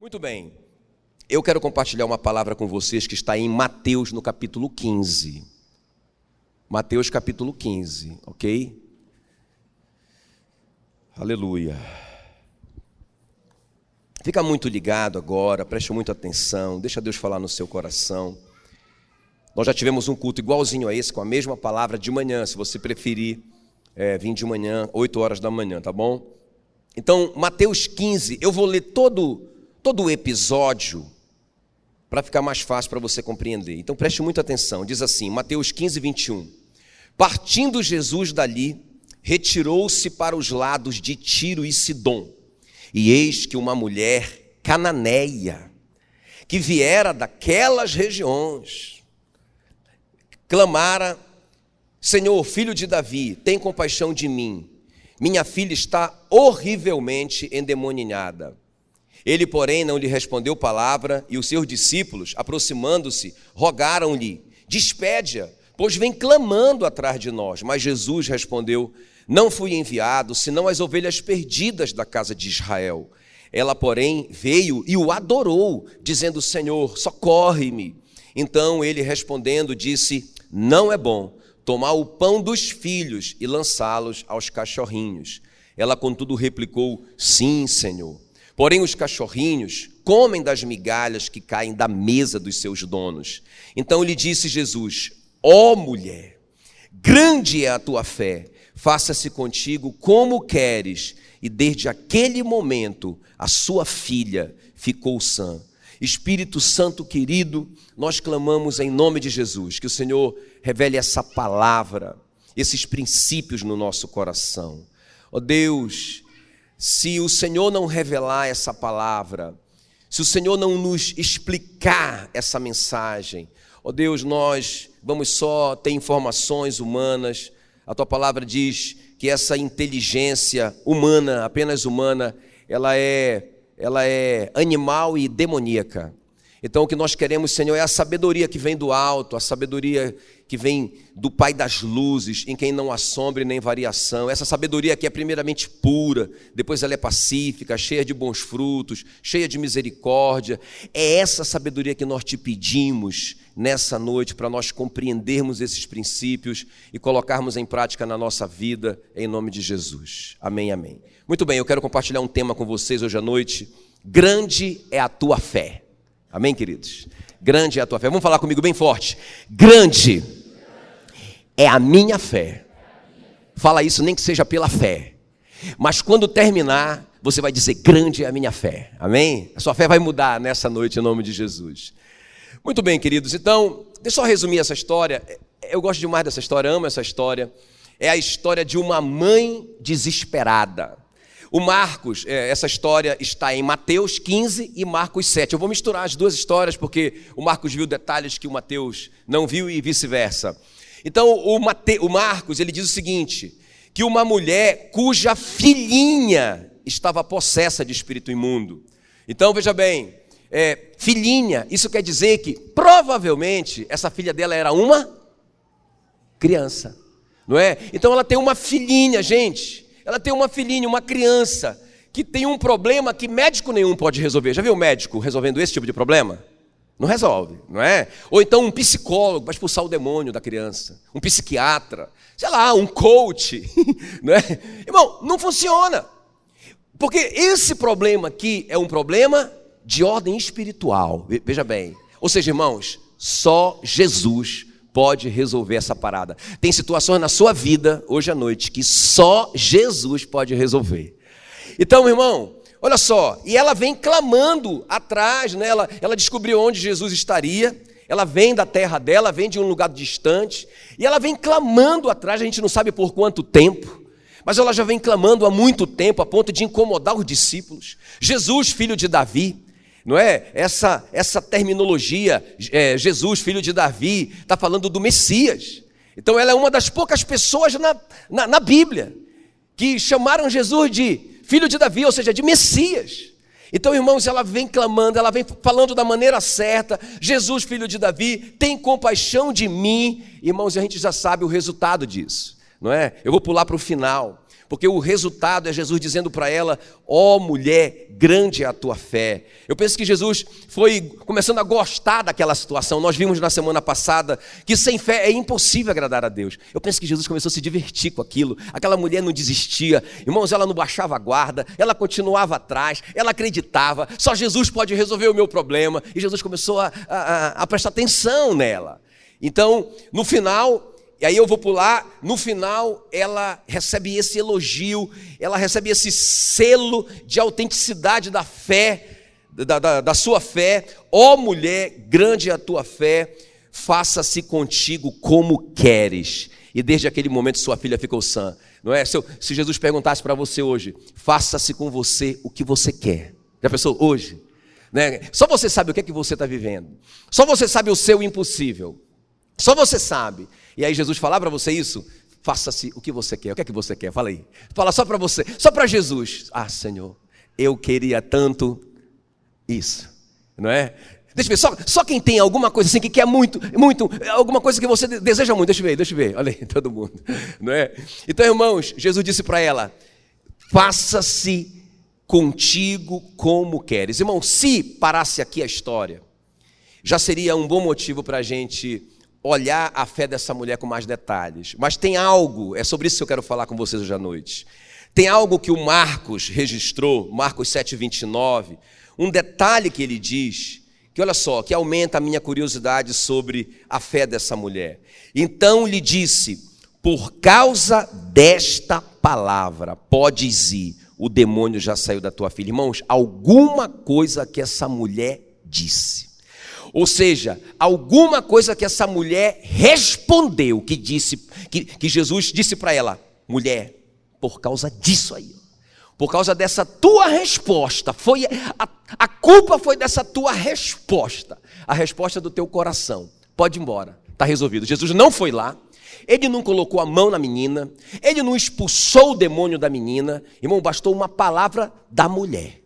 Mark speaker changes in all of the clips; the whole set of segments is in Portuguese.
Speaker 1: Muito bem, eu quero compartilhar uma palavra com vocês que está em Mateus, no capítulo 15. Mateus, capítulo 15, ok? Aleluia. Fica muito ligado agora, preste muita atenção, deixa Deus falar no seu coração. Nós já tivemos um culto igualzinho a esse, com a mesma palavra de manhã, se você preferir vir de manhã, 8 horas da manhã, tá bom? Então, Mateus 15, eu vou ler todo o episódio para ficar mais fácil para você compreender. Então preste muita atenção, diz assim, Mateus 15, 21. Partindo Jesus dali, retirou-se para os lados de Tiro e Sidom. E eis que uma mulher cananeia, que viera daquelas regiões, clamara: Senhor, filho de Davi, tem compaixão de mim. Minha filha está horrivelmente endemoniada. Ele, porém, não lhe respondeu palavra, e os seus discípulos, aproximando-se, rogaram-lhe: despede-a, pois vem clamando atrás de nós. Mas Jesus respondeu: não fui enviado, senão as ovelhas perdidas da casa de Israel. Ela, porém, veio e o adorou, dizendo: Senhor, socorre-me. Então ele, respondendo, disse: não é bom tomar o pão dos filhos e lançá-los aos cachorrinhos. Ela, contudo, replicou: sim, Senhor. Porém, os cachorrinhos comem das migalhas que caem da mesa dos seus donos. Então lhe disse Jesus: ó mulher, grande é a tua fé, faça-se contigo como queres. E desde aquele momento a sua filha ficou sã. Espírito Santo querido, nós clamamos em nome de Jesus, que o Senhor revele essa palavra, esses princípios no nosso coração. Ó Deus, se o Senhor não revelar essa palavra, se o Senhor não nos explicar essa mensagem, ó Deus, nós vamos só ter informações humanas. A tua palavra diz que essa inteligência humana, apenas humana, ela é animal e demoníaca. Então o que nós queremos, Senhor, é a sabedoria que vem do alto, a sabedoria que vem do Pai das luzes, em quem não há sombra e nem variação. Essa sabedoria que é primeiramente pura, depois ela é pacífica, cheia de bons frutos, cheia de misericórdia. É essa sabedoria que nós te pedimos nessa noite, para nós compreendermos esses princípios e colocarmos em prática na nossa vida, em nome de Jesus. Amém, amém. Muito bem, eu quero compartilhar um tema com vocês hoje à noite. Grande é a tua fé. Amém, queridos? Grande é a tua fé. Vamos falar comigo bem forte. Grande é a minha fé. Fala isso, nem que seja pela fé. Mas quando terminar, você vai dizer: grande é a minha fé. Amém? A sua fé vai mudar nessa noite, em nome de Jesus. Muito bem, queridos. Então, deixa eu só resumir essa história. Eu gosto demais dessa história, amo essa história. É a história de uma mãe desesperada. O Marcos, essa história está em Mateus 15 e Marcos 7. Eu vou misturar as duas histórias porque o Marcos viu detalhes que o Mateus não viu e vice-versa. Então, o Marcos, ele diz o seguinte, que uma mulher cuja filhinha estava possessa de espírito imundo. Então, veja bem, filhinha, isso quer dizer que provavelmente essa filha dela era uma criança, não é? Então, ela tem uma filhinha, gente. Ela tem uma filhinha, uma criança, que tem um problema que médico nenhum pode resolver. Já viu o médico resolvendo esse tipo de problema? Não resolve, não é? Ou então um psicólogo vai expulsar o demônio da criança. Um psiquiatra, sei lá, um coach, não é? Irmão, não funciona. Porque esse problema aqui é um problema de ordem espiritual. Veja bem. Ou seja, irmãos, só Jesus pode resolver essa parada. Tem situações na sua vida, hoje à noite, que só Jesus pode resolver. Então, irmão, olha só, e ela vem clamando atrás, né? Ela descobriu onde Jesus estaria, ela vem da terra dela, vem de um lugar distante, e ela vem clamando atrás, a gente não sabe por quanto tempo, mas ela já vem clamando há muito tempo, a ponto de incomodar os discípulos. Jesus, filho de Davi, não é? Essa terminologia, Jesus, filho de Davi, está falando do Messias. Então ela é uma das poucas pessoas na Bíblia que chamaram Jesus de filho de Davi, ou seja, de Messias. Então, irmãos, ela vem clamando, ela vem falando da maneira certa. Jesus, filho de Davi, tem compaixão de mim. Irmãos, a gente já sabe o resultado disso, não é? Eu vou pular para o final. Porque o resultado é Jesus dizendo para ela: ó mulher, grande é a tua fé. Eu penso que Jesus foi começando a gostar daquela situação. Nós vimos na semana passada que sem fé é impossível agradar a Deus. Eu penso que Jesus começou a se divertir com aquilo. Aquela mulher não desistia. Irmãos, ela não baixava a guarda, ela continuava atrás, ela acreditava. Só Jesus pode resolver o meu problema. E Jesus começou a prestar atenção nela. Então, no final... E aí eu vou pular, no final ela recebe esse elogio, ela recebe esse selo de autenticidade da fé, da sua fé. Ó mulher, grande é a tua fé, faça-se contigo como queres. E desde aquele momento sua filha ficou sã. Não é? Se Jesus perguntasse para você hoje, faça-se com você o que você quer. Já pensou hoje? Né? Só você sabe o que é que você está vivendo. Só você sabe o seu impossível. Só você sabe. E aí Jesus falar para você isso, faça-se o que você quer. O que é que você quer? Fala aí. Fala só para você, só para Jesus. Ah, Senhor, eu queria tanto isso, não é? Deixa eu ver, só quem tem alguma coisa assim que quer muito, alguma coisa que você deseja muito. Deixa eu ver, olha aí, todo mundo, não é? Então, irmãos, Jesus disse para ela, faça-se contigo como queres. Irmão, se parasse aqui a história, já seria um bom motivo para a gente olhar a fé dessa mulher com mais detalhes. Mas tem algo, é sobre isso que eu quero falar com vocês hoje à noite. Tem algo que o Marcos registrou, Marcos 7,29, um detalhe que ele diz, que olha só, que aumenta a minha curiosidade sobre a fé dessa mulher. Então lhe disse, por causa desta palavra, podes ir, o demônio já saiu da tua filha. Irmãos, alguma coisa que essa mulher disse. Ou seja, alguma coisa que essa mulher respondeu, que Jesus disse para ela, mulher, por causa disso aí, por causa dessa tua resposta, a culpa foi dessa tua resposta, a resposta do teu coração, pode ir embora, está resolvido. Jesus não foi lá, ele não colocou a mão na menina, ele não expulsou o demônio da menina, irmão, bastou uma palavra da mulher,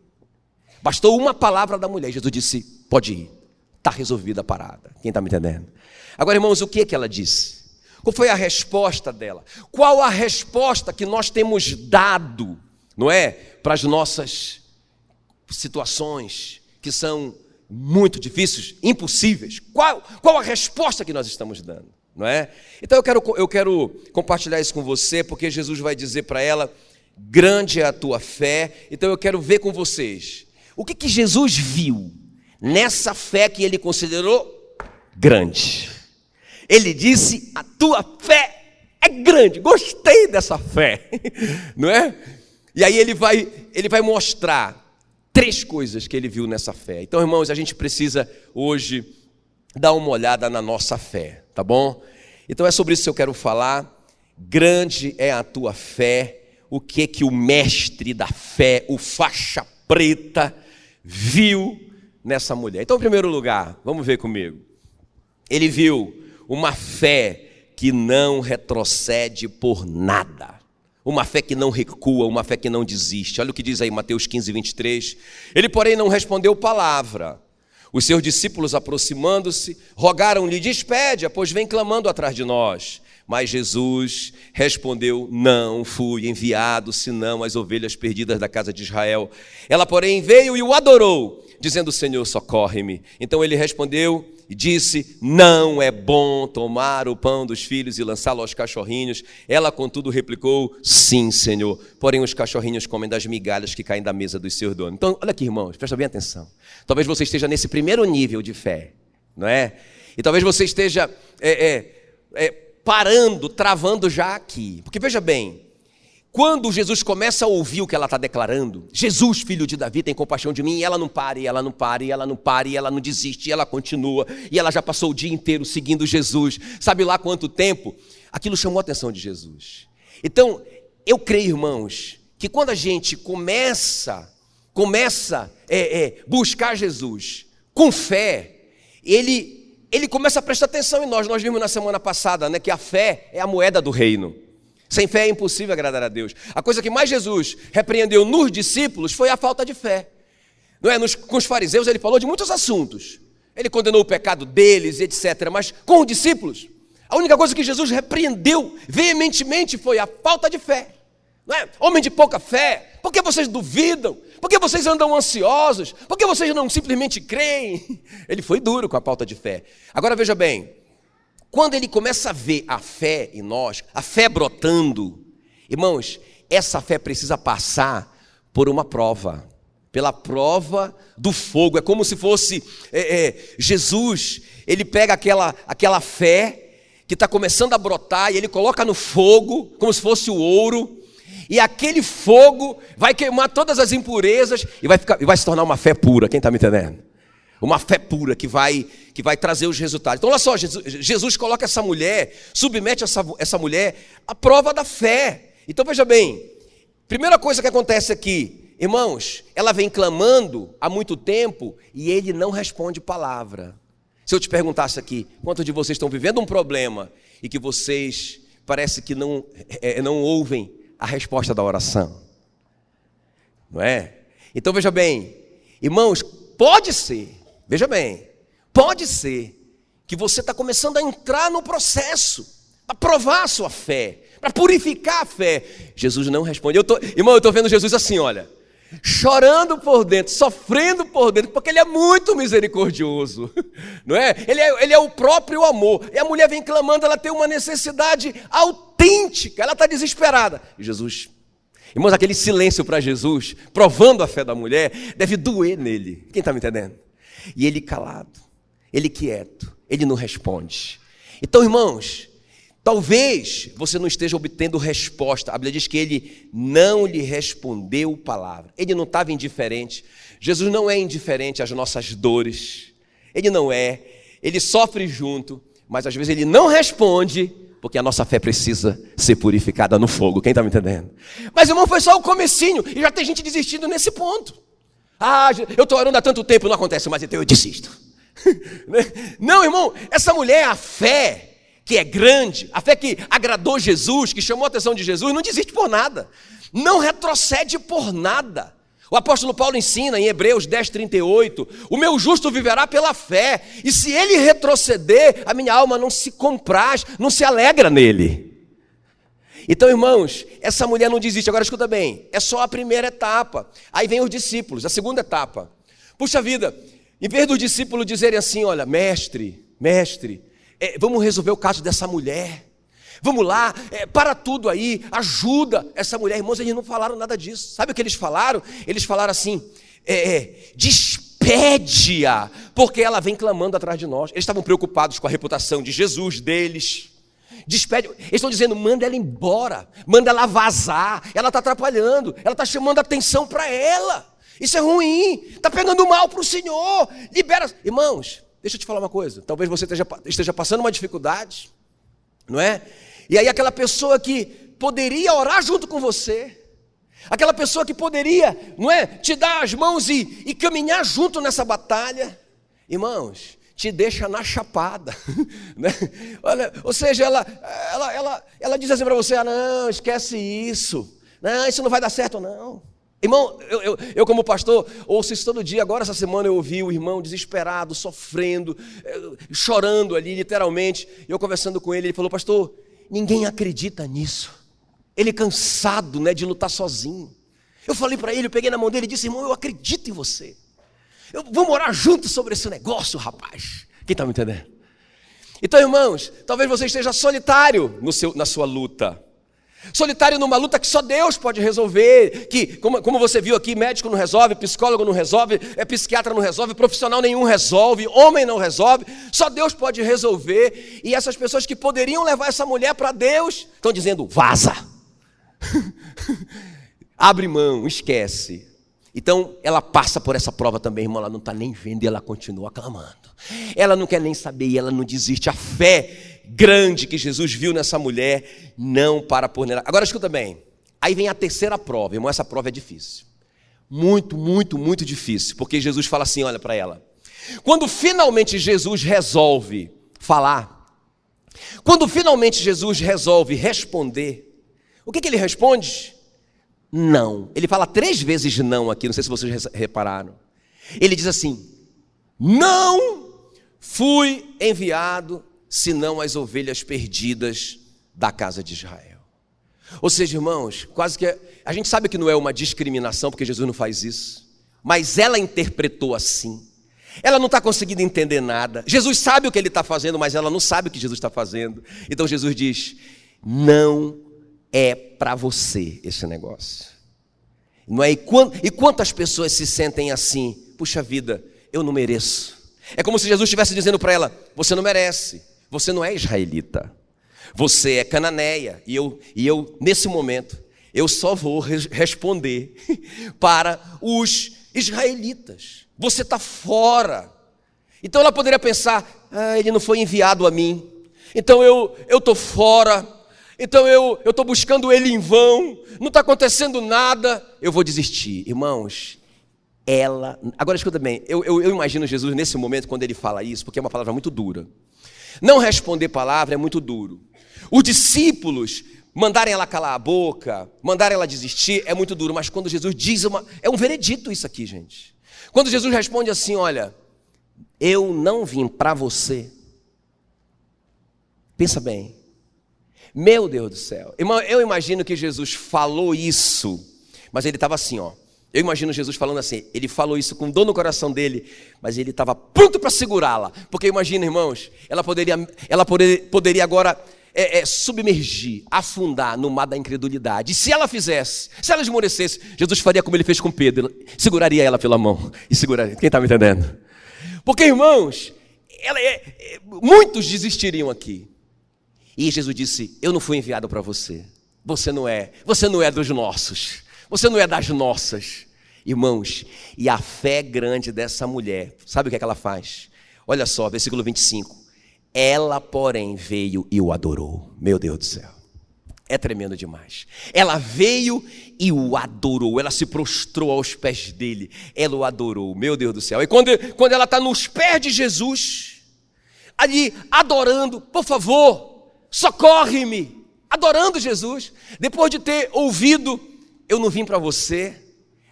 Speaker 1: Jesus disse, pode ir. Está resolvida a parada. Quem está me entendendo? Agora, irmãos, o que é que ela disse? Qual foi a resposta dela? Qual a resposta que nós temos dado, não é? Para as nossas situações que são muito difíceis, impossíveis. Qual a resposta que nós estamos dando? Não é? Então eu quero compartilhar isso com você, porque Jesus vai dizer para ela, grande é a tua fé. Então eu quero ver com vocês, o que Jesus viu nessa fé que ele considerou grande. Ele disse, a tua fé é grande, gostei dessa fé, não é? E aí ele vai mostrar 3 coisas que ele viu nessa fé. Então, irmãos, a gente precisa hoje dar uma olhada na nossa fé, tá bom? Então é sobre isso que eu quero falar. Grande é a tua fé. O que o mestre da fé, o faixa preta, viu nessa mulher? Então, em primeiro lugar, vamos ver comigo. Ele viu uma fé que não retrocede por nada. Uma fé que não recua, uma fé que não desiste. Olha o que diz aí Mateus 15, 23. Ele, porém, não respondeu palavra. Os seus discípulos, aproximando-se, rogaram-lhe, despede-a, pois vem clamando atrás de nós. Mas Jesus respondeu, não fui enviado, senão as ovelhas perdidas da casa de Israel. Ela, porém, veio e o adorou, dizendo, Senhor, socorre-me. Então ele respondeu e disse, não é bom tomar o pão dos filhos e lançá-lo aos cachorrinhos. Ela, contudo, replicou, sim, Senhor, porém os cachorrinhos comem das migalhas que caem da mesa dos seus donos. Então, olha aqui, irmãos, presta bem atenção. Talvez você esteja nesse primeiro nível de fé, não é? E talvez você esteja parando, travando já aqui. Porque veja bem, quando Jesus começa a ouvir o que ela está declarando, Jesus, filho de Davi, tem compaixão de mim, e ela não para, e ela não para, e ela não para, e ela não desiste, e ela continua, e ela já passou o dia inteiro seguindo Jesus, sabe lá quanto tempo? Aquilo chamou a atenção de Jesus. Então, eu creio, irmãos, que quando a gente começa buscar Jesus com fé, ele começa a prestar atenção em nós. Nós vimos na semana passada, né, que a fé é a moeda do reino. Sem fé é impossível agradar a Deus. A coisa que mais Jesus repreendeu nos discípulos foi a falta de fé. Não é? Com os fariseus ele falou de muitos assuntos. Ele condenou o pecado deles, etc. Mas com os discípulos, a única coisa que Jesus repreendeu veementemente foi a falta de fé. Não é? Homem de pouca fé, por que vocês duvidam? Por que vocês andam ansiosos? Por que vocês não simplesmente creem? Ele foi duro com a pauta de fé. Agora veja bem, quando ele começa a ver a fé em nós, a fé brotando, irmãos, essa fé precisa passar por uma prova, pela prova do fogo. É como se fosse Jesus, ele pega aquela fé que está começando a brotar e ele coloca no fogo, como se fosse o ouro, e aquele fogo vai queimar todas as impurezas e vai se tornar uma fé pura. Quem está me entendendo? Uma fé pura que vai trazer os resultados. Então olha só, Jesus coloca essa mulher, submete essa mulher à prova da fé. Então veja bem, primeira coisa que acontece aqui, irmãos, ela vem clamando há muito tempo e ele não responde palavra. Se eu te perguntasse aqui, quantos de vocês estão vivendo um problema e que vocês parece que não ouvem a resposta da oração? Não é? Então veja bem, irmãos, pode ser, veja bem, pode ser que você está começando a entrar no processo, a provar a sua fé, para purificar a fé. Jesus não responde. Irmão, eu estou vendo Jesus assim, olha, chorando por dentro, sofrendo por dentro, porque ele é muito misericordioso, não é? Ele é o próprio amor, e a mulher vem clamando, ela tem uma necessidade autêntica, ela está desesperada, e Jesus, irmãos, aquele silêncio para Jesus, provando a fé da mulher, deve doer nele, quem está me entendendo? E ele calado, ele quieto, ele não responde. Então, irmãos, talvez você não esteja obtendo resposta. A Bíblia diz que ele não lhe respondeu palavra. Ele não estava indiferente. Jesus não é indiferente às nossas dores. Ele não é. Ele sofre junto, mas às vezes ele não responde, porque a nossa fé precisa ser purificada no fogo. Quem está me entendendo? Mas, irmão, foi só o comecinho e já tem gente desistindo nesse ponto. Eu estou orando há tanto tempo, não acontece mais, então eu desisto. Não, irmão, essa mulher, a fé que é grande, a fé que agradou Jesus, que chamou a atenção de Jesus, não desiste por nada, não retrocede por nada. O apóstolo Paulo ensina em Hebreus 10:38, o meu justo viverá pela fé, e se ele retroceder, a minha alma não se compraz, não se alegra nele. Então, irmãos, essa mulher não desiste. Agora escuta bem, é só a primeira etapa, aí vem os discípulos, a segunda etapa. Puxa vida, em vez dos discípulos dizerem assim, olha, mestre, vamos resolver o caso dessa mulher, vamos lá, para tudo aí, ajuda essa mulher. Irmãos, eles não falaram nada disso. Sabe o que eles falaram? Eles falaram assim, despede-a, porque ela vem clamando atrás de nós. Eles estavam preocupados com a reputação de Jesus deles. Despede, eles estão dizendo, manda ela embora, manda ela vazar, ela está atrapalhando, ela está chamando atenção para ela, isso é ruim, está pegando mal para o Senhor, libera. Irmãos, deixa eu te falar uma coisa, talvez você esteja passando uma dificuldade, não é? E aí aquela pessoa que poderia orar junto com você, aquela pessoa que poderia, não é, te dar as mãos e caminhar junto nessa batalha, irmãos, te deixa na chapada, né? Olha, ou seja, ela diz assim para você, não, esquece isso, não, isso não vai dar certo não. Irmão, eu como pastor, ouço isso todo dia. Agora essa semana eu ouvi o irmão desesperado, sofrendo, chorando ali literalmente, eu conversando com ele, ele falou, pastor, ninguém acredita nisso, ele cansado, né, de lutar sozinho. Eu falei para ele, eu peguei na mão dele e disse, irmão, eu acredito em você, vamos orar juntos sobre esse negócio, rapaz. Quem está me entendendo? Então, irmãos, talvez você esteja solitário na sua luta. Solitário numa luta que só Deus pode resolver. Que, como você viu aqui, médico não resolve, psicólogo não resolve, psiquiatra não resolve, profissional nenhum resolve, homem não resolve. Só Deus pode resolver. E essas pessoas que poderiam levar essa mulher para Deus estão dizendo, vaza. Abre mão, esquece. Então, ela passa por essa prova também, irmão, ela não está nem vendo e ela continua clamando. Ela não quer nem saber e ela não desiste. A fé grande que Jesus viu nessa mulher não para por nela. Agora, escuta bem, aí vem a terceira prova, irmão, essa prova é difícil. Muito, muito, muito difícil, porque Jesus fala assim, olha para ela. Quando finalmente Jesus resolve falar, quando finalmente Jesus resolve responder, o que ele responde? Não. Ele fala 3 vezes não aqui, não sei se vocês repararam. Ele diz assim, não fui enviado senão as ovelhas perdidas da casa de Israel. Ou seja, irmãos, quase que a gente sabe que não é uma discriminação, porque Jesus não faz isso, mas ela interpretou assim. Ela não está conseguindo entender nada. Jesus sabe o que ele está fazendo, mas ela não sabe o que Jesus está fazendo. Então Jesus diz: não é para você esse negócio. Não é? E quantas pessoas se sentem assim? Puxa vida, eu não mereço. É como se Jesus estivesse dizendo para ela: você não merece, você não é israelita, você é cananeia. E eu nesse momento, eu só vou responder para os israelitas. Você está fora. Então ela poderia pensar: ele não foi enviado a mim, então eu estou fora, então eu estou buscando ele em vão, não está acontecendo nada, eu vou desistir. Irmãos, agora escuta bem, eu imagino Jesus nesse momento quando ele fala isso, porque é uma palavra muito dura. Não responder palavra é muito duro. Os discípulos mandarem ela calar a boca, mandarem ela desistir é muito duro, mas quando Jesus diz é um veredito isso aqui, gente. Quando Jesus responde assim: olha, eu não vim para você. Pensa bem. Meu Deus do céu. Irmão, eu imagino que Jesus falou isso, mas ele estava assim, ó. Eu imagino Jesus falando assim, ele falou isso com dor no coração dele, mas ele estava pronto para segurá-la. Porque imagina, irmãos, ela poderia agora submergir, afundar no mar da incredulidade. E se ela fizesse, se ela esmorecesse, Jesus faria como ele fez com Pedro, seguraria ela pela mão e seguraria. Quem está me entendendo? Porque, irmãos, muitos desistiriam aqui. E Jesus disse: eu não fui enviado para você. Você não é dos nossos. Você não é das nossas. Irmãos, e a fé grande dessa mulher, sabe o que ela faz? Olha só, versículo 25. Ela, porém, veio e o adorou. Meu Deus do céu. É tremendo demais. Ela veio e o adorou. Ela se prostrou aos pés dele. Ela o adorou. Meu Deus do céu. E quando ela está nos pés de Jesus, ali adorando, por favor, socorre-me. Adorando Jesus. Depois de ter ouvido: eu não vim para você.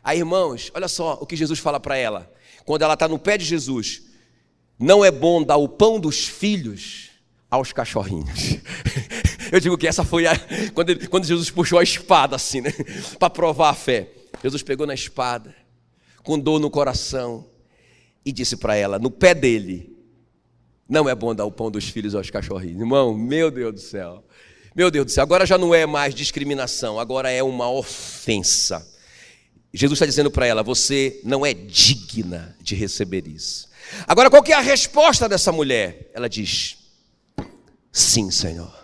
Speaker 1: Aí, irmãos, olha só o que Jesus fala para ela. Quando ela está no pé de Jesus: não é bom dar o pão dos filhos aos cachorrinhos. Eu digo que essa foi quando Jesus puxou a espada assim, né? Para provar a fé. Jesus pegou na espada, com dor no coração, e disse para ela, no pé dele: não é bom dar o pão dos filhos aos cachorrinhos. Irmão, meu Deus do céu. Meu Deus do céu, agora já não é mais discriminação, agora é uma ofensa. Jesus está dizendo para ela: você não é digna de receber isso. Agora, qual que é a resposta dessa mulher? Ela diz: sim, Senhor.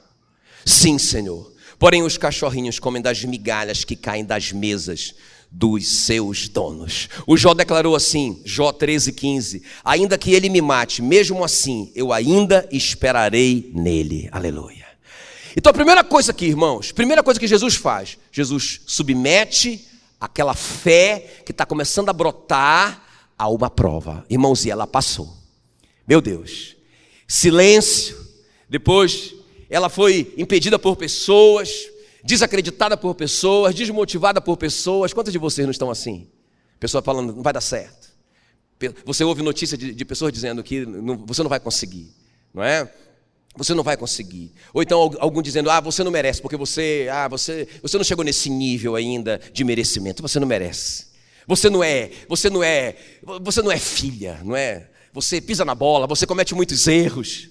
Speaker 1: Sim, Senhor. Porém, os cachorrinhos comem das migalhas que caem das mesas dos seus donos. O Jó declarou assim, Jó 13:15: ainda que ele me mate, mesmo assim, eu ainda esperarei nele. Aleluia. Então, a primeira coisa aqui, irmãos, primeira coisa que Jesus faz, Jesus submete aquela fé que está começando a brotar a uma prova. Irmãos, e ela passou. Meu Deus. Silêncio. Depois ela foi impedida por pessoas, desacreditada por pessoas, desmotivada por pessoas. Quantos de vocês não estão assim? Pessoa falando: não vai dar certo. Você ouve notícia de pessoas dizendo que você não vai conseguir, não é? Você não vai conseguir. Ou então algum dizendo: você não merece, porque você não chegou nesse nível ainda de merecimento. Você não merece. Você não é filha, não é? Você pisa na bola, você comete muitos erros.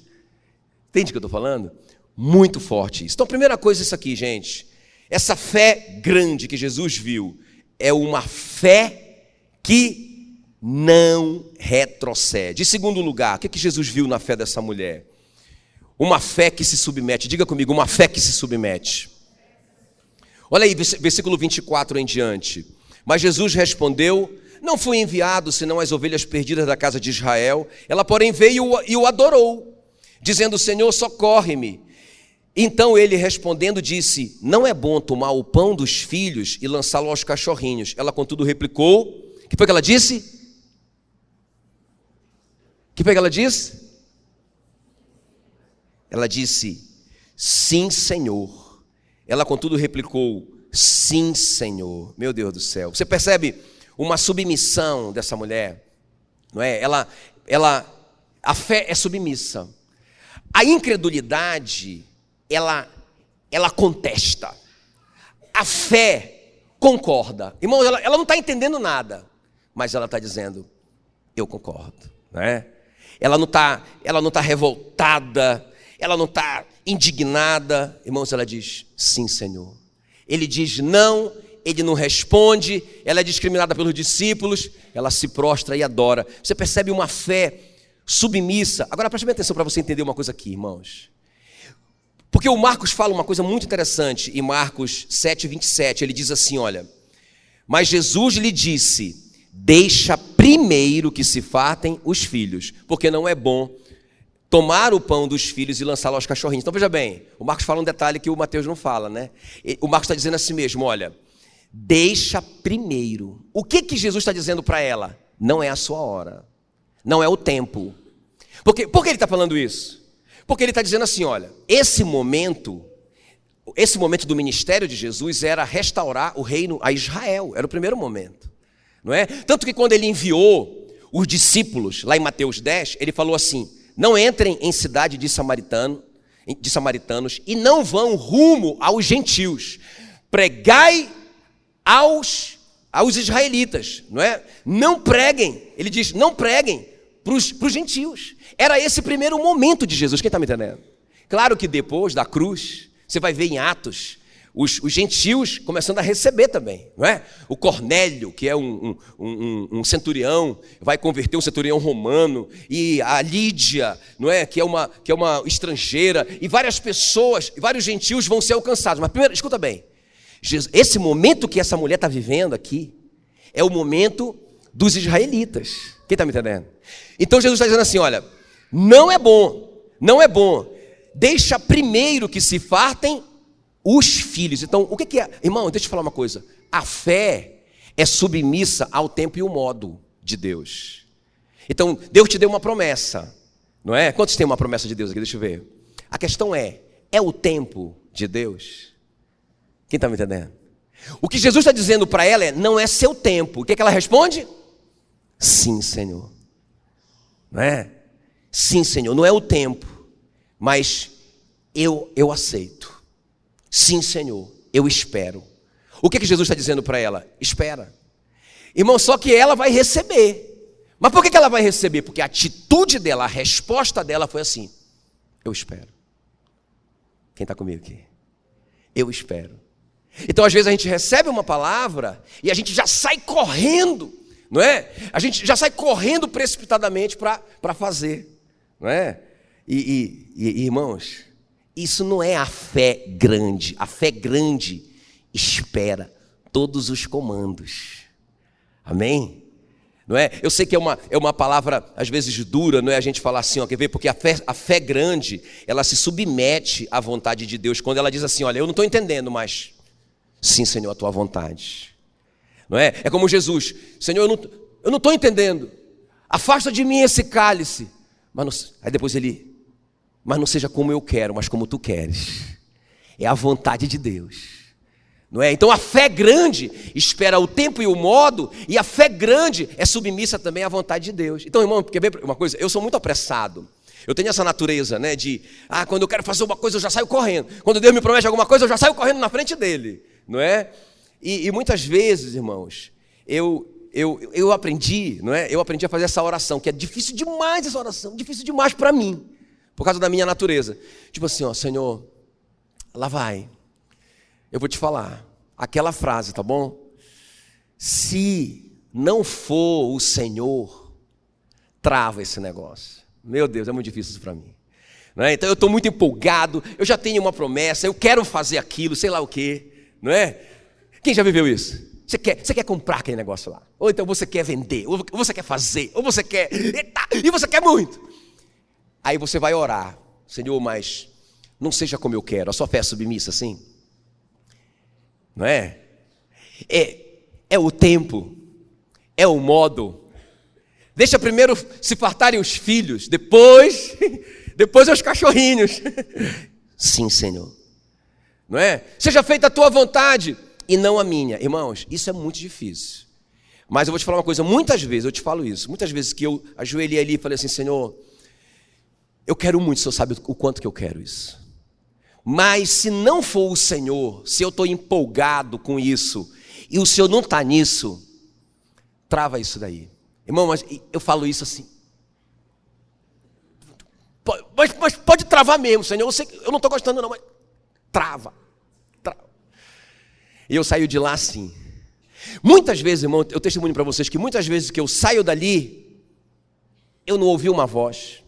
Speaker 1: Entende o que eu estou falando? Muito forte isso. Então, a primeira coisa é isso aqui, gente. Essa fé grande que Jesus viu é uma fé que não retrocede. Em segundo lugar, o que Jesus viu na fé dessa mulher? Uma fé que se submete. Diga comigo: uma fé que se submete. Olha aí, versículo 24 em diante. Mas Jesus respondeu: não fui enviado senão as ovelhas perdidas da casa de Israel. Ela, porém, veio e o adorou, dizendo: Senhor, socorre-me. Então ele, respondendo, disse: não é bom tomar o pão dos filhos e lançá-lo aos cachorrinhos. Ela, contudo, replicou: o que foi que ela disse? O que foi que ela disse? Ela disse: sim, Senhor. Ela, contudo, replicou: sim, Senhor. Meu Deus do céu. Você percebe uma submissão dessa mulher? Não é? A fé é submissa. A incredulidade, ela contesta. a fé concorda. Irmãos, ela não está entendendo nada, mas ela está dizendo, eu concordo, né? Ela não está revoltada, ela não está indignada. Irmãos, ela diz, sim, Senhor. Ele diz não, ele não responde, ela é discriminada pelos discípulos, ela se prostra e adora. Você percebe uma fé submissa. Agora preste bem atenção para você entender uma coisa aqui, irmãos. Porque o Marcos fala uma coisa muito interessante, em Marcos 7:27, ele diz assim, olha, mas Jesus lhe disse, deixa primeiro que se fartem os filhos, porque não é bom tomar o pão dos filhos e lançá-lo aos cachorrinhos. Então veja bem, o Marcos fala um detalhe que o Mateus não fala, né? O Marcos está dizendo assim mesmo, olha, deixa primeiro. O que Jesus está dizendo para ela? Não é a sua hora, não é o tempo. Por que ele está falando isso? Porque ele está dizendo assim, olha, esse momento do ministério de Jesus era restaurar o reino a Israel, era o primeiro momento, não é? Tanto que quando ele enviou os discípulos, lá em Mateus 10, ele falou assim, não entrem em cidade de samaritanos e não vão rumo aos gentios, pregai aos israelitas, não é? Não preguem, ele diz, não preguem para os gentios. Era esse primeiro momento de Jesus, quem está me entendendo? Claro que depois da cruz, você vai ver em Atos, os gentios começando a receber também, não é? O Cornélio, que é um centurião, vai converter um centurião romano, e a Lídia, não é? Que é uma estrangeira, e várias pessoas, vários gentios vão ser alcançados. Mas primeiro, escuta bem, esse momento que essa mulher está vivendo aqui, é o momento dos israelitas. Quem está me entendendo? Então Jesus está dizendo assim, olha, não é bom, deixa primeiro que se fartem os filhos. Então, o que é? Irmão, deixa eu te falar uma coisa, a fé é submissa ao tempo e ao modo de Deus. Então, Deus te deu uma promessa, não é? Quantos têm uma promessa de Deus aqui? Deixa eu ver. A questão é o tempo de Deus? Quem está me entendendo? O que Jesus está dizendo para ela não é seu tempo. O que ela responde? Sim, Senhor. Não é? Sim, Senhor, não é o tempo, mas eu aceito. Sim, Senhor, eu espero. O que Jesus está dizendo para ela? Espera. Irmão, só que ela vai receber. Mas por que ela vai receber? Porque a atitude dela, a resposta dela foi assim, eu espero. Quem está comigo aqui? Eu espero. Então, às vezes, a gente recebe uma palavra e a gente já sai correndo, não é? A gente já sai correndo precipitadamente para fazer, não é? E, irmãos, isso não é a fé grande. A fé grande espera todos os comandos. Amém? Não é? Eu sei que é uma palavra, às vezes, dura, não é? A gente falar assim, ó, quer ver? Porque a fé grande, ela se submete à vontade de Deus. Quando ela diz assim, olha, eu não estou entendendo, mas sim, Senhor, a tua vontade. Não é? É como Jesus, Senhor, eu não estou entendendo. Afasta de mim esse cálice. Aí depois mas não seja como eu quero, mas como tu queres. É a vontade de Deus. Não é? Então a fé grande espera o tempo e o modo, e a fé grande é submissa também à vontade de Deus. Então, irmão, quer ver uma coisa? Eu sou muito apressado. Eu tenho essa natureza, né, de, quando eu quero fazer uma coisa, eu já saio correndo. Quando Deus me promete alguma coisa, eu já saio correndo na frente dele. Não é? E muitas vezes, irmãos, eu aprendi, não é? Eu aprendi a fazer essa oração, que é difícil demais essa oração, difícil demais para mim, por causa da minha natureza. Tipo assim, ó, Senhor, lá vai. Eu vou te falar aquela frase, tá bom? Se não for o Senhor, trava esse negócio. Meu Deus, é muito difícil isso para mim. Não é? Então eu estou muito empolgado, eu já tenho uma promessa, eu quero fazer aquilo, sei lá o quê, não é? Quem já viveu isso? Você quer comprar aquele negócio lá, ou então você quer vender, ou você quer fazer, ou você quer, e você quer muito. Aí você vai orar, Senhor, mas não seja como eu quero, a sua fé é submissa assim? Não é? É o tempo, é o modo. Deixa primeiro se fartarem os filhos, depois os cachorrinhos. Sim, Senhor. Não é? Seja feita a tua vontade e não a minha. Irmãos, isso é muito difícil. Mas eu vou te falar uma coisa, muitas vezes eu te falo isso, muitas vezes que eu ajoelhei ali e falei assim, Senhor, eu quero muito, o Senhor sabe o quanto que eu quero isso. Mas se não for o Senhor, se eu estou empolgado com isso, e o Senhor não está nisso, trava isso daí. Irmão, mas eu falo isso assim. Mas pode travar mesmo, Senhor. Eu não estou gostando não, mas trava. E eu saio de lá assim. Muitas vezes, irmão, eu testemunho para vocês que muitas vezes que eu saio dali, eu não ouvi uma voz,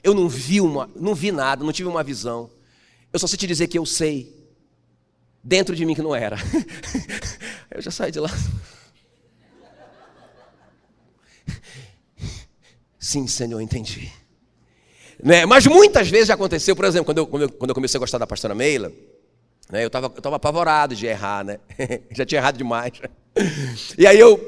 Speaker 1: eu não vi nada, não tive uma visão. Eu só sei te dizer que eu sei, dentro de mim que não era. Eu já saio de lá. Sim, Senhor, entendi. Né? Mas muitas vezes já aconteceu, por exemplo, quando eu comecei a gostar da pastora Meila, né, eu estava apavorado de errar, né? Já tinha errado demais. E aí eu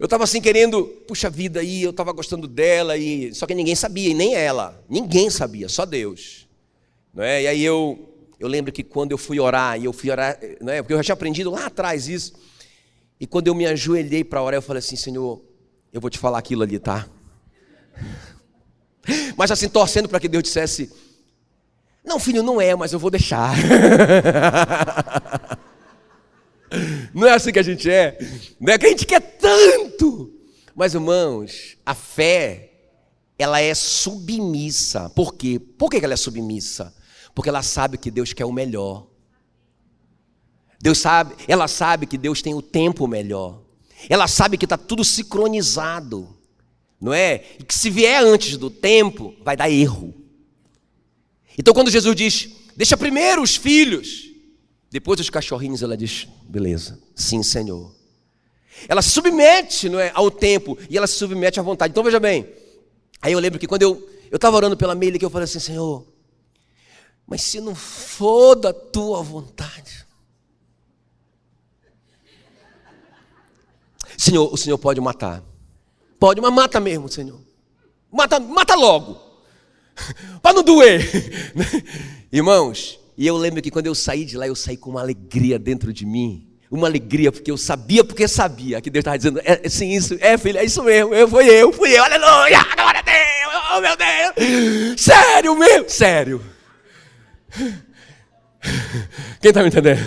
Speaker 1: estava assim querendo, puxa vida, aí eu estava gostando dela, só que ninguém sabia, e nem ela, ninguém sabia, só Deus. Né? E aí eu lembro que quando eu fui orar, né, porque eu já tinha aprendido lá atrás isso, e quando eu me ajoelhei para orar, eu falei assim, Senhor, eu vou te falar aquilo ali, tá? Mas assim, torcendo para que Deus dissesse, não, filho, não é, mas eu vou deixar. Não é assim que a gente é? Não é que a gente quer tanto. Mas, irmãos, a fé, ela é submissa. Por quê? Por que ela é submissa? Porque ela sabe que Deus quer o melhor. Ela sabe que Deus tem o tempo melhor. Ela sabe que está tudo sincronizado. Não é? E que se vier antes do tempo, vai dar erro. Então quando Jesus diz, deixa primeiro os filhos, depois os cachorrinhos, ela diz, beleza, sim, Senhor. Ela se submete, não é, ao tempo, e ela se submete à vontade. Então veja bem, aí eu lembro que quando eu estava orando pela Meila, que eu falei assim, Senhor, mas se não for da tua vontade, Senhor, o Senhor pode matar. Pode, mas mata mesmo, Senhor. Mata logo. Para não doer. Irmãos, e eu lembro que quando eu saí de lá, eu saí com uma alegria dentro de mim. Uma alegria, porque eu sabia, que Deus estava dizendo, sim, isso, filho, é isso mesmo, fui eu, aleluia, glória a Deus, oh meu Deus, sério mesmo, sério. Quem está me entendendo?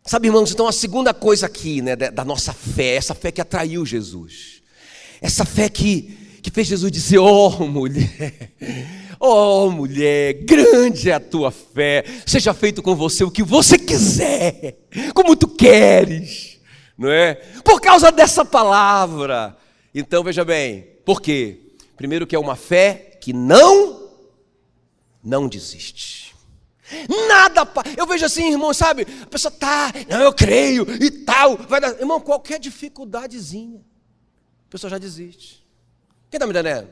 Speaker 1: Sabe, irmãos, então a segunda coisa aqui, né, da nossa fé, essa fé que atraiu Jesus, essa fé que fez Jesus dizer, oh mulher, grande é a tua fé, seja feito com você o que você quiser, como tu queres, não é? Por causa dessa palavra. Então veja bem, por quê? Primeiro que é uma fé que não desiste. Nada, eu vejo assim, irmão, sabe? A pessoa não, eu creio e tal, vai dar, irmão, qualquer dificuldadezinha, a pessoa já desiste. Quem está me entendendo?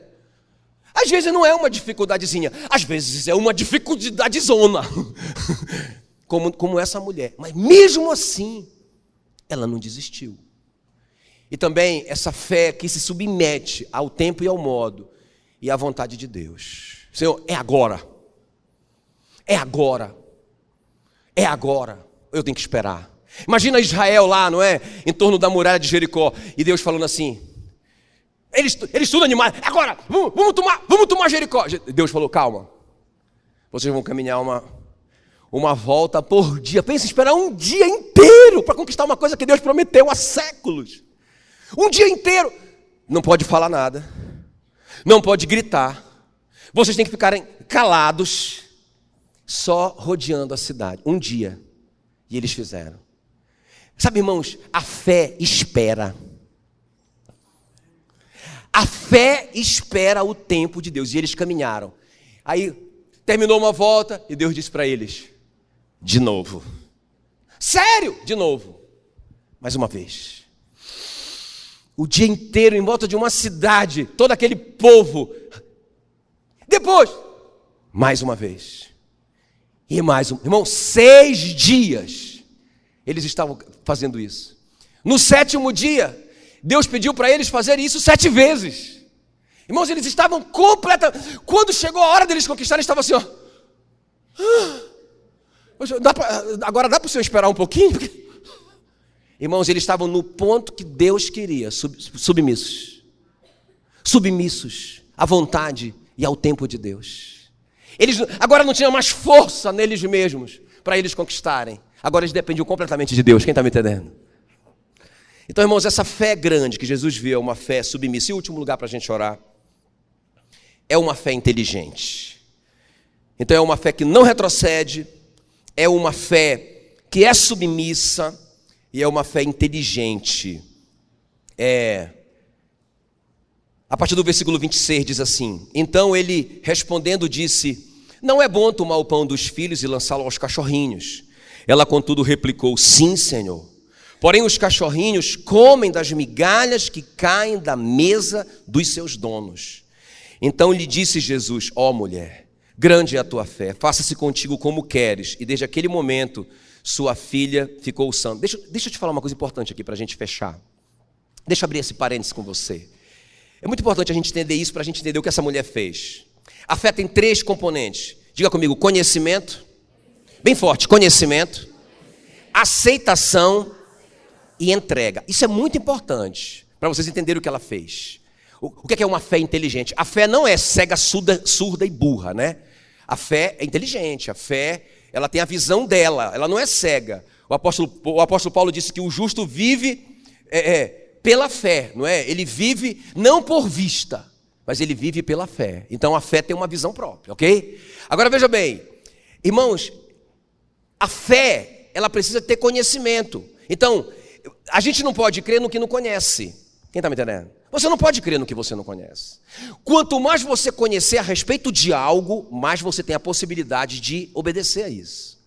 Speaker 1: Às vezes não é uma dificuldadezinha, às vezes é uma dificuldadezona, como essa mulher, mas mesmo assim, ela não desistiu. E também essa fé que se submete ao tempo e ao modo e à vontade de Deus. Senhor, é agora. É agora, eu tenho que esperar. Imagina Israel lá, não é? Em torno da muralha de Jericó, e Deus falando assim, eles tudo animados, agora, vamos tomar Jericó. Deus falou, calma, vocês vão caminhar uma volta por dia. Pensa em esperar um dia inteiro para conquistar uma coisa que Deus prometeu há séculos. Um dia inteiro, não pode falar nada, não pode gritar, vocês têm que ficarem calados, só rodeando a cidade, um dia. E eles fizeram. Sabe, irmãos, a fé espera. A fé espera o tempo de Deus. E eles caminharam. Aí, terminou uma volta e Deus disse para eles, de novo. Sério? De novo. Mais uma vez. O dia inteiro em volta de uma cidade, todo aquele povo. Depois, mais uma vez. E mais irmão, 6 dias eles estavam fazendo isso. No 7º dia, Deus pediu para eles fazerem isso 7 vezes. Irmãos, eles estavam completamente... Quando chegou a hora deles conquistarem, estavam assim, ó. Agora dá para o senhor esperar um pouquinho? Irmãos, eles estavam no ponto que Deus queria, submissos. Submissos à vontade e ao tempo de Deus. Eles agora não tinham mais força neles mesmos para eles conquistarem. Agora eles dependiam completamente de Deus. Quem está me entendendo? Então, irmãos, essa fé grande que Jesus viu é uma fé submissa. E o último lugar para a gente orar é uma fé inteligente. Então é uma fé que não retrocede, é uma fé que é submissa e é uma fé inteligente. A partir do versículo 26 diz assim: então ele respondendo disse: não é bom tomar o pão dos filhos e lançá-lo aos cachorrinhos. Ela contudo replicou: sim, Senhor. Porém os cachorrinhos comem das migalhas que caem da mesa dos seus donos. Então lhe disse Jesus: ó mulher, grande é a tua fé, faça-se contigo como queres. E desde aquele momento sua filha ficou sã. Deixa eu te falar uma coisa importante aqui para a gente fechar. Deixa eu abrir esse parênteses com você. É muito importante a gente entender isso para a gente entender o que essa mulher fez. A fé tem 3 componentes. Diga comigo: conhecimento, bem forte, conhecimento, aceitação e entrega. Isso é muito importante para vocês entenderem o que ela fez. O que é uma fé inteligente? A fé não é cega, surda e burra, né? A fé é inteligente, a fé, ela tem a visão dela, ela não é cega. O apóstolo Paulo disse que o justo vive pela fé, não é? Ele vive não por vista, mas ele vive pela fé. Então a fé tem uma visão própria, ok? Agora veja bem, irmãos, a fé, ela precisa ter conhecimento. Então, a gente não pode crer no que não conhece. Quem está me entendendo? Você não pode crer no que você não conhece. Quanto mais você conhecer a respeito de algo, mais você tem a possibilidade de obedecer a isso.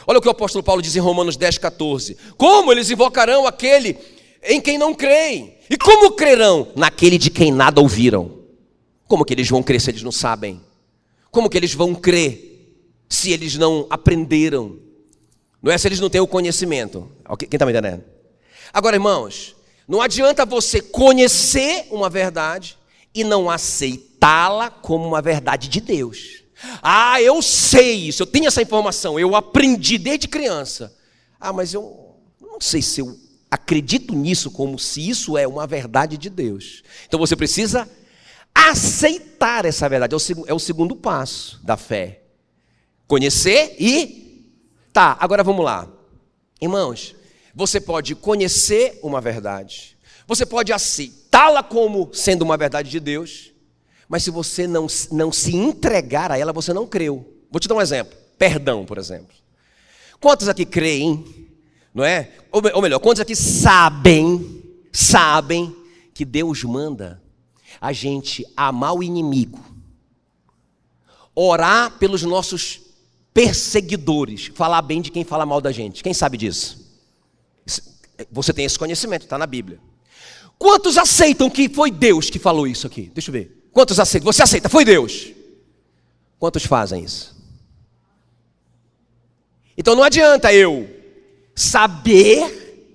Speaker 1: Olha o que o apóstolo Paulo diz em Romanos 10,14. Como eles invocarão aquele em quem não creem? E como crerão naquele de quem nada ouviram? Como que eles vão crer se eles não sabem? Como que eles vão crer se eles não aprenderam? Não é se eles não têm o conhecimento. Quem está me entendendo? Agora, irmãos, não adianta você conhecer uma verdade e não aceitá-la como uma verdade de Deus. Ah, eu sei isso, eu tenho essa informação, eu aprendi desde criança. Ah, mas eu não sei se eu acredito nisso como se isso é uma verdade de Deus. Então você precisa aceitar essa verdade, é o segundo passo da fé. Conhecer e... Tá, agora vamos lá. Irmãos, você pode conhecer uma verdade, você pode aceitá-la como sendo uma verdade de Deus, mas se você não se entregar a ela, você não creu. Vou te dar um exemplo. Perdão, por exemplo. Quantos aqui creem, não é? Ou melhor, quantos aqui sabem que Deus manda a gente amar o inimigo, orar pelos nossos perseguidores, falar bem de quem fala mal da gente? Quem sabe disso? Você tem esse conhecimento, está na Bíblia. Quantos aceitam que foi Deus que falou isso aqui? Deixa eu ver. Quantos aceitam? Você aceita, foi Deus. Quantos fazem isso? Então não adianta eu saber,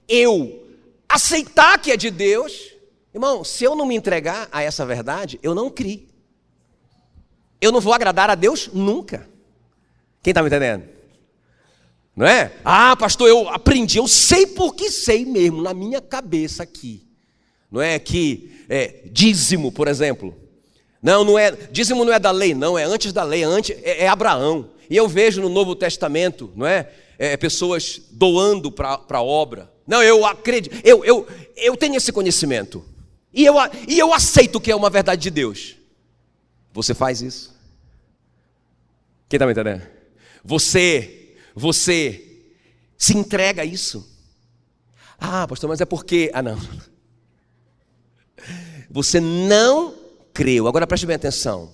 Speaker 1: eu aceitar que é de Deus. Irmão, se eu não me entregar a essa verdade, eu não criei. Eu não vou agradar a Deus nunca. Quem está me entendendo? Não é? Ah, pastor, eu aprendi, eu sei porque sei mesmo, na minha cabeça aqui. Não é que dízimo, por exemplo. Não é, dízimo não é da lei, não, é antes da lei, é Abraão. E eu vejo no Novo Testamento, não é? Pessoas doando para a obra. Não, eu acredito, eu tenho esse conhecimento. E eu aceito que é uma verdade de Deus. Você faz isso? Quem está me entendendo? Você se entrega a isso. Ah, pastor, mas é porque... Ah, não. Você não creu. Agora preste bem atenção.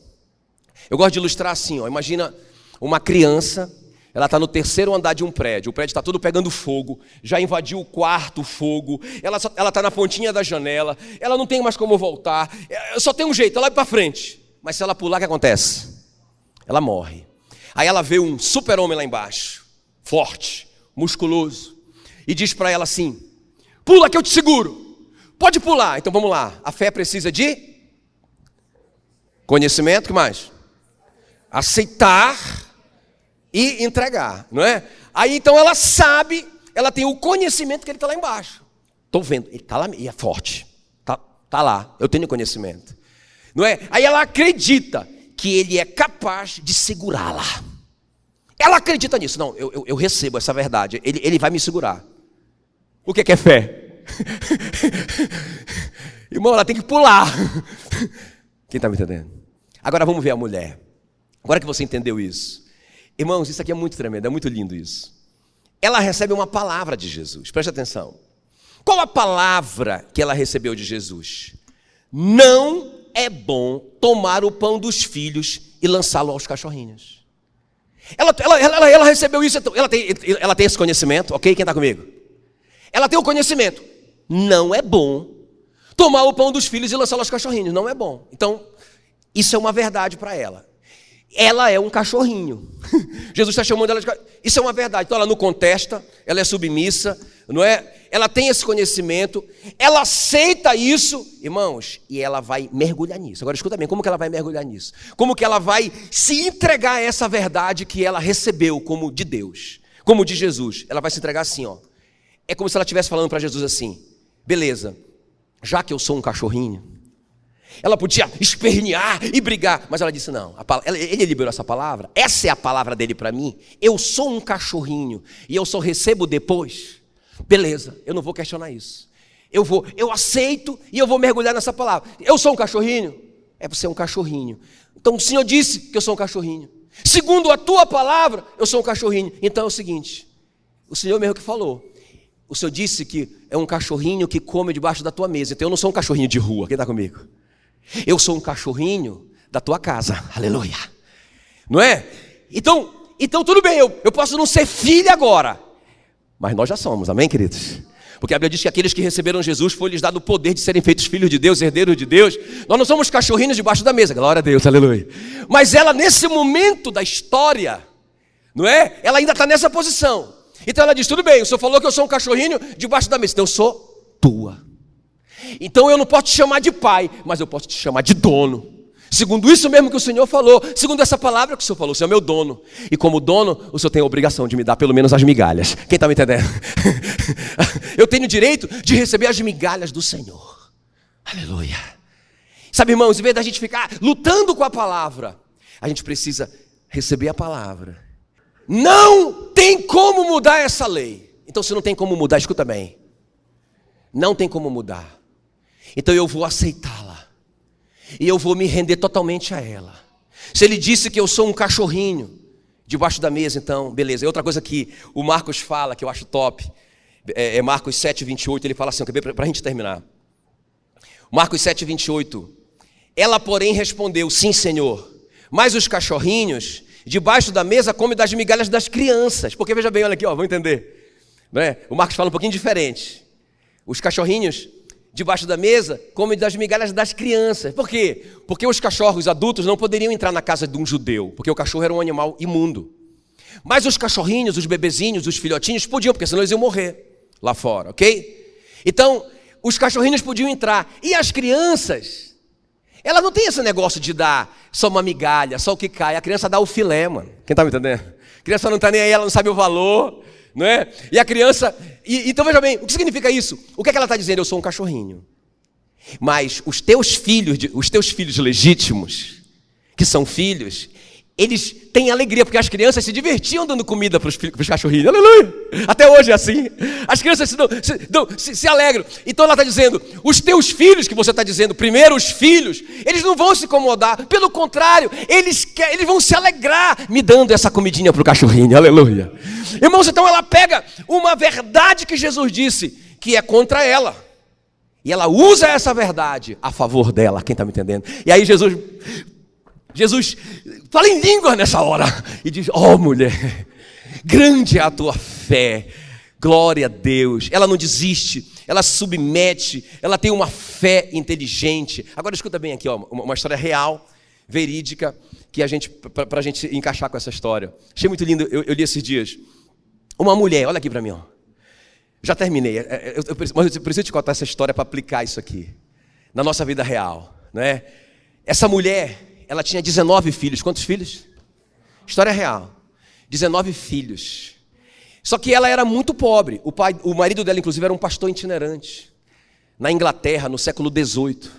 Speaker 1: Eu gosto de ilustrar assim, ó. Imagina uma criança, ela está no 3º andar de um prédio. O prédio está todo pegando fogo, já invadiu o quarto o fogo. Ela está na pontinha da janela, ela não tem mais como voltar. Só tem um jeito, ela vai para frente. Mas se ela pular, o que acontece? Ela morre. Aí ela vê um super-homem lá embaixo, forte, musculoso, e diz para ela assim: pula que eu te seguro, pode pular. Então vamos lá, a fé precisa de conhecimento, o que mais? Aceitar e entregar, não é? Aí então ela sabe, ela tem o conhecimento que ele está lá embaixo. Estou vendo, ele está lá e é forte, tá lá, eu tenho conhecimento, não é? Aí ela acredita que ele é capaz de segurá-la. Ela acredita nisso. Não, eu recebo essa verdade. Ele vai me segurar. O que é fé? Irmão, ela tem que pular. Quem está me entendendo? Agora vamos ver a mulher. Agora que você entendeu isso. Irmãos, isso aqui é muito tremendo, é muito lindo isso. Ela recebe uma palavra de Jesus. Preste atenção. Qual a palavra que ela recebeu de Jesus? Não é bom tomar o pão dos filhos e lançá-lo aos cachorrinhos. Ela recebeu isso, ela tem esse conhecimento, ok? Quem está comigo? Ela tem o conhecimento. Não é bom tomar o pão dos filhos e lançá-lo aos cachorrinhos. Não é bom. Então, isso é uma verdade para ela. Ela é um cachorrinho. Jesus está chamando ela de cachorrinho. Isso é uma verdade. Então ela não contesta, ela é submissa, não é? Ela tem esse conhecimento, ela aceita isso, irmãos, e ela vai mergulhar nisso. Agora escuta bem, como que ela vai mergulhar nisso? Como que ela vai se entregar a essa verdade que ela recebeu como de Deus, como de Jesus? Ela vai se entregar assim, ó. É como se ela estivesse falando para Jesus assim: beleza, já que eu sou um cachorrinho, ela podia espernear e brigar, mas ela disse não. Ele liberou essa palavra, essa é a palavra dele para mim. Eu sou um cachorrinho e eu só recebo depois. Beleza, eu não vou questionar isso. Eu aceito e eu vou mergulhar nessa palavra. Eu sou um cachorrinho? Você é um cachorrinho. Então o Senhor disse que eu sou um cachorrinho. Segundo a tua palavra, eu sou um cachorrinho. Então é o seguinte, o Senhor mesmo que falou. O Senhor disse que é um cachorrinho que come debaixo da tua mesa. Então eu não sou um cachorrinho de rua. Quem está comigo? Eu sou um cachorrinho da tua casa. Aleluia. Não é? Então tudo bem, eu posso não ser filho agora, mas nós já somos, amém, queridos? Porque a Bíblia diz que aqueles que receberam Jesus foi-lhes dado o poder de serem feitos filhos de Deus, herdeiros de Deus. Nós não somos cachorrinhos debaixo da mesa, glória a Deus, aleluia. Mas ela, nesse momento da história, não é? Ela ainda está nessa posição. Então ela diz, tudo bem, o Senhor falou que eu sou um cachorrinho debaixo da mesa, então eu sou tua. Então eu não posso te chamar de pai, mas eu posso te chamar de dono. Segundo isso mesmo que o Senhor falou, segundo essa palavra que o Senhor falou, o Senhor é meu dono. E como dono, o Senhor tem a obrigação de me dar pelo menos as migalhas. Quem está me entendendo? Eu tenho o direito de receber as migalhas do Senhor. Aleluia. Sabe, irmãos, em vez da gente ficar lutando com a palavra, a gente precisa receber a palavra. Não tem como mudar essa lei. Então se não tem como mudar, escuta bem. Não tem como mudar. Então eu vou aceitá-la. E eu vou me render totalmente a ela. Se ele disse que eu sou um cachorrinho debaixo da mesa, então, beleza. E outra coisa que o Marcos fala, que eu acho top, é Marcos 7:28, ele fala assim, para a gente terminar. Marcos 7:28. Ela, porém, respondeu, sim, Senhor, mas os cachorrinhos debaixo da mesa comem das migalhas das crianças. Porque, veja bem, olha aqui, ó, vamos entender. Não é? O Marcos fala um pouquinho diferente. Os cachorrinhos debaixo da mesa comem das migalhas das crianças. Por quê? Porque os cachorros adultos não poderiam entrar na casa de um judeu, porque o cachorro era um animal imundo. Mas os cachorrinhos, os bebezinhos, os filhotinhos podiam, porque senão eles iam morrer lá fora, ok? Então, os cachorrinhos podiam entrar. E as crianças, ela não tem esse negócio de dar só uma migalha, só o que cai. A criança dá o filé, mano. Quem está me entendendo? A criança não está nem aí, ela não sabe o valor, não é? E a criança... Então veja bem, o que significa isso? O que é que ela está dizendo? Eu sou um cachorrinho. Mas os teus filhos legítimos, que são filhos, eles têm alegria, porque as crianças se divertiam dando comida para os cachorrinhos. Aleluia! Até hoje é assim. As crianças se alegram. Então ela está dizendo, os teus filhos, que você está dizendo, primeiro os filhos, eles não vão se incomodar. Pelo contrário, eles vão se alegrar me dando essa comidinha para o cachorrinho. Aleluia! Irmãos, então ela pega uma verdade que Jesus disse, que é contra ela. E ela usa essa verdade a favor dela. Quem está me entendendo? E aí Jesus fala em língua nessa hora e diz, oh mulher, grande é a tua fé, glória a Deus. Ela não desiste, ela se submete, ela tem uma fé inteligente. Agora escuta bem aqui, ó, uma história real, verídica, que para a gente encaixar com essa história. Achei muito lindo, eu li esses dias. Uma mulher, olha aqui para mim, ó. Já terminei, mas eu preciso te contar essa história para aplicar isso aqui na nossa vida real, né? Essa mulher, ela tinha 19 filhos. Quantos filhos? História real. 19 filhos. Só que ela era muito pobre. O marido dela, inclusive, era um pastor itinerante na Inglaterra, no século XVIII.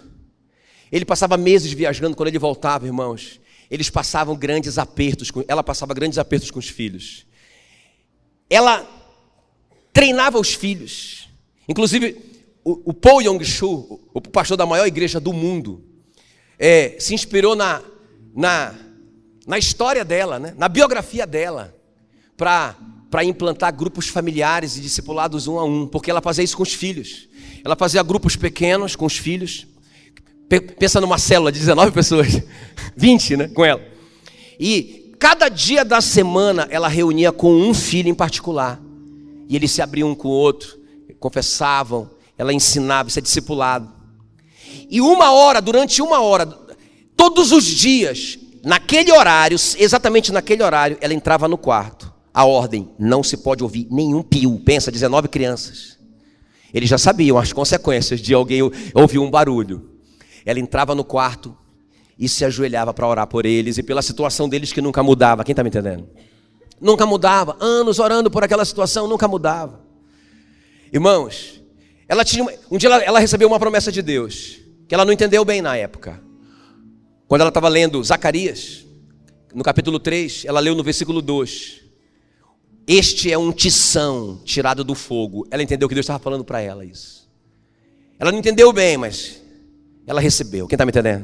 Speaker 1: Ele passava meses viajando. Quando ele voltava, irmãos, ela passava grandes apertos com os filhos. Ela treinava os filhos. Inclusive, o Paul Yong-Soo, o pastor da maior igreja do mundo, se inspirou na história dela, né? Na biografia dela, para implantar grupos familiares e discipulados 1 a 1, porque ela fazia isso com os filhos. Ela fazia grupos pequenos com os filhos. Pensa numa célula de 19 pessoas, 20, né, com ela. E cada dia da semana ela reunia com um filho em particular. E eles se abriam um com o outro, confessavam, ela ensinava, isso é discipulado. E durante uma hora, todos os dias, naquele horário, exatamente naquele horário, ela entrava no quarto. A ordem, não se pode ouvir nenhum pio. Pensa, 19 crianças. Eles já sabiam as consequências de alguém ouvir um barulho. Ela entrava no quarto e se ajoelhava para orar por eles e pela situação deles que nunca mudava. Quem está me entendendo? Nunca mudava. Anos orando por aquela situação, nunca mudava. Irmãos, um dia ela recebeu uma promessa de Deus, que ela não entendeu bem na época. Quando ela estava lendo Zacarias, no capítulo 3, ela leu no versículo 2. Este é um tição tirado do fogo. Ela entendeu que Deus estava falando para ela isso. Ela não entendeu bem, mas ela recebeu. Quem está me entendendo?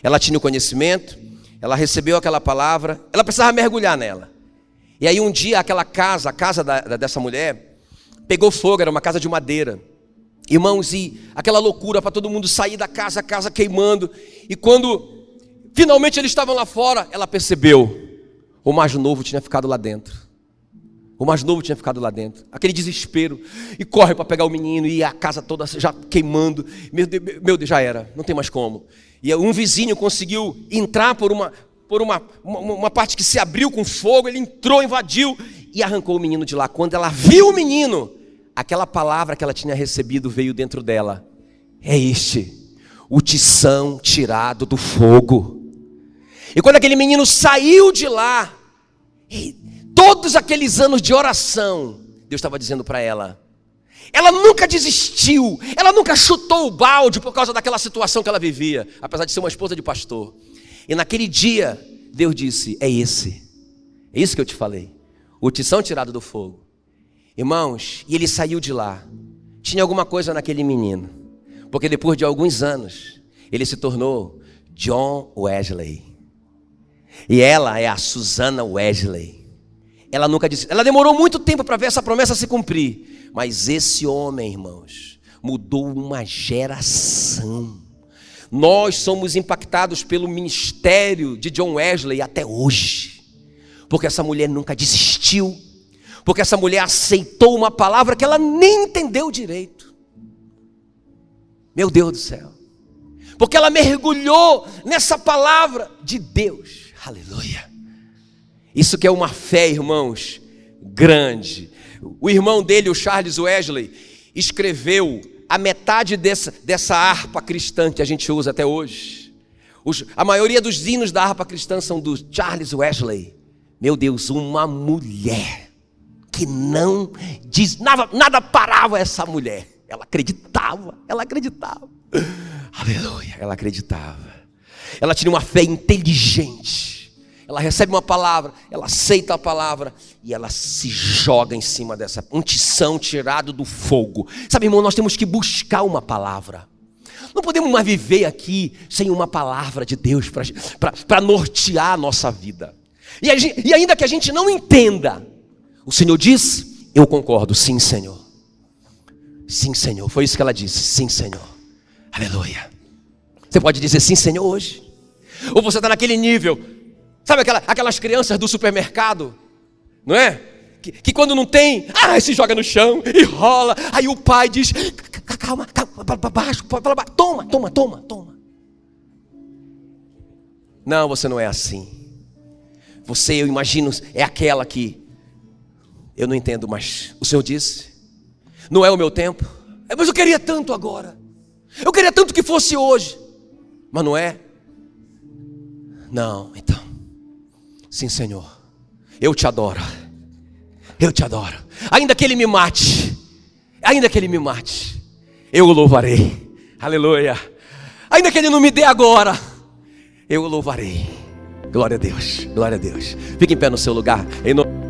Speaker 1: Ela tinha o conhecimento, ela recebeu aquela palavra, ela precisava mergulhar nela. E aí um dia a casa dessa mulher pegou fogo, era uma casa de madeira. Irmãos, e aquela loucura para todo mundo sair da casa, a casa queimando. E quando finalmente eles estavam lá fora, ela percebeu, o mais novo tinha ficado lá dentro. Aquele desespero, e corre para pegar o menino, e a casa toda já queimando. Meu Deus, já era, não tem mais como. E um vizinho conseguiu entrar por uma parte que se abriu com fogo. Ele entrou, invadiu e arrancou o menino de lá. Quando ela viu o menino, aquela palavra que ela tinha recebido veio dentro dela. É o tição tirado do fogo. E quando aquele menino saiu de lá, todos aqueles anos de oração, Deus estava dizendo para ela. Ela nunca desistiu, ela nunca chutou o balde por causa daquela situação que ela vivia, apesar de ser uma esposa de pastor. E naquele dia, Deus disse, é isso que eu te falei, o tição tirado do fogo. Irmãos, e ele saiu de lá. Tinha alguma coisa naquele menino, porque depois de alguns anos, ele se tornou John Wesley. E ela é a Susana Wesley. Ela nunca disse, ela demorou muito tempo para ver essa promessa se cumprir. Mas esse homem, irmãos, mudou uma geração. Nós somos impactados pelo ministério de John Wesley até hoje. Porque essa mulher nunca desistiu. Porque essa mulher aceitou uma palavra que ela nem entendeu direito. Meu Deus do céu. Porque ela mergulhou nessa palavra de Deus. Aleluia. Isso que é uma fé, irmãos, grande. O irmão dele, o Charles Wesley, escreveu a metade dessa harpa cristã que a gente usa até hoje. A maioria dos hinos da harpa cristã são do Charles Wesley. Meu Deus, uma mulher que não diz nada parava essa mulher. Ela acreditava. Aleluia, ela acreditava. Ela tinha uma fé inteligente. Ela recebe uma palavra, ela aceita a palavra e ela se joga em cima dessa, um tição tirado do fogo. Sabe, irmão, nós temos que buscar uma palavra. Não podemos mais viver aqui sem uma palavra de Deus para nortear a nossa vida. E ainda que a gente não entenda, o Senhor diz, eu concordo, sim, Senhor. Sim, Senhor, foi isso que ela disse, sim, Senhor. Aleluia. Você pode dizer sim, Senhor, hoje? Ou você está naquele nível... Sabe aquelas crianças do supermercado, não é? Que quando não tem, se joga no chão e rola. Aí o pai diz, calma, para baixo, toma. Não, você não é assim. Você, eu imagino, é aquela que eu não entendo, mas o Senhor disse, não é o meu tempo. Mas eu queria tanto agora. Eu queria tanto que fosse hoje. Mas não é? Não, então. Sim, Senhor, eu te adoro. Ainda que Ele me mate, eu o louvarei. Aleluia. Ainda que Ele não me dê agora, eu o louvarei. Glória a Deus, glória a Deus. Fique em pé no seu lugar. Em nome